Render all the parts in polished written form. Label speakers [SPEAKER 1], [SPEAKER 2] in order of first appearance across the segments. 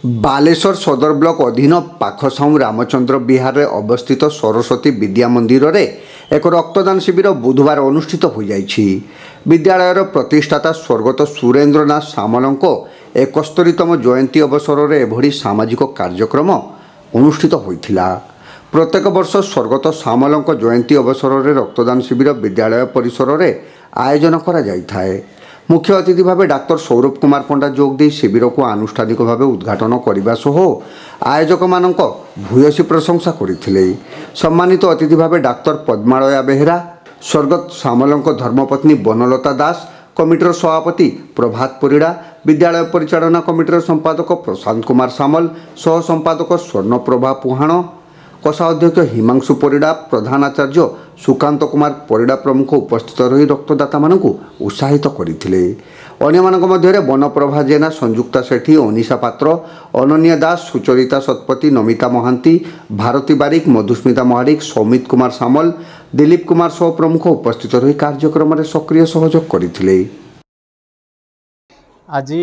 [SPEAKER 1] बालेश्वर सदर ब्लॉक अधीन पाखसाऊ रामचंद्र विहार में अवस्थित सरस्वती विद्या मंदिर रे एक रक्तदान शिविर बुधवार अनुष्ठित हो जाइछि। विद्यालयर प्रतिष्ठाता स्वर्गत सुरेन्द्रनाथ सामल 71तम जयंती अवसर में एभली सामाजिक कार्यक्रम अनुष्ठित होइथिला। प्रत्येक वर्ष स्वर्गत सामल जयंती अवसर में रक्तदान शिविर विद्यालय परिसर में आयोजन करा जाइथाए। मुख्य अतिथि भाव डाक्टर सौरभ कुमार पंडा जोगदे शिविर को आनुष्ठानिक भाव उद्घाटन करने सह आयोजक मान भूयसी प्रशंसा करते। सम्मानित अतिथि भाव डाक्टर पद्मालया बेहेरा, स्वर्गत सामल धर्मपत्नी बनलता दास, कमिटर सभापति प्रभात परिड़ा, विद्यालय परिचालना कमिटर संपादक प्रशांत कुमार सामल, सह संपादक स्वर्णप्रभा पुहाण, कोषाध्यक्ष हिमांशु परिड़ा, प्रधानाचार्य सुकांत कुमार परिड़ा प्रमुख उपस्थित रही रक्तदाता मानक उत्साहित करथिले। अन्यमानक मध्य वनप्रभा जेना, संयुक्ता सेठी, अनिशा पात्र, अनन्या दास, सुचरिता शतपथी, नमिता महांती, भारती बारिक, मधुस्मिता महाडिक, सौमित कुमार सामल, दिलीप कुमार सह प्रमुख उपस्थित रही कार्यक्रम में सक्रिय सहयोग करथिले।
[SPEAKER 2] आज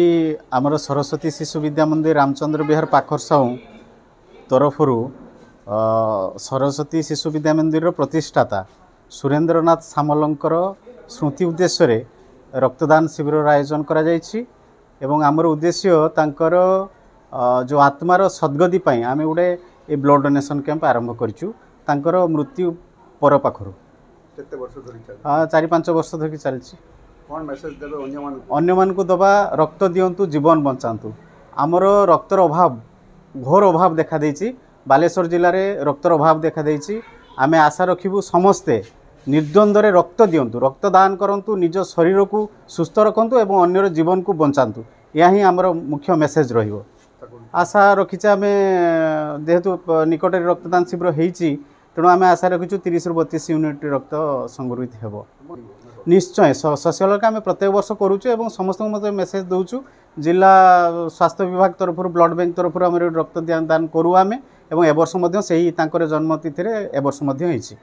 [SPEAKER 2] आमर सरस्वती शिशु विद्या मंदिर रामचंद्र विहार पाखरसाऊ तरफ सरस्वती शिशु विद्या मंदिर प्रतिष्ठाता सुरेन्द्रनाथ सामलंकर स्मृति उद्देश्य रक्तदान शिविर आयोजन करा जायछि। एवं आमर उद्देश्य तांकर जो आत्मार सद्गति पाई आमे गोटे ए ब्लड डोनेशन कैंप आरंभ करिछु। तांकर मृत्यु पर पाखरु
[SPEAKER 1] केते वर्ष धरि चल
[SPEAKER 2] 4-5 वर्ष धरि चलछि।
[SPEAKER 1] कोन मेसेज देबे
[SPEAKER 2] अन्य मानकु दबा रक्त दियंतु जीवन बंचांतु। आमर रक्तर अभाव घोर अभाव देखा देछि। बालेश्वर जिले में रक्तर अभाव देखा देछि। आमे आशा रखिबु समस्ते निर्द्वंद्व रक्त दियंतु, रक्तदान करंतु, निज शरीर को सुस्थ रखंतु एवं अन्यर जीवन को बंचातु। या ही आमर मुख्य मेसेज रहिबो। आशा रखिछे आमे जेहेतु निकट रक्तदान शिविर होईछि तेणु आमे आशा रखिछु 30 ରୁ 32 यूनिट रक्त संग्रहित हेबो। निश्चय सोशल आम प्रत्येक वर्ष करुचु एवं समस्त मेसेज दौचु। जिला स्वास्थ्य विभाग तरफ ब्लड बैंक तरफ आम रक्त दान करूँ आम एवं ए वर्ष से ही जन्मतिथि ए वर्ष होईछि।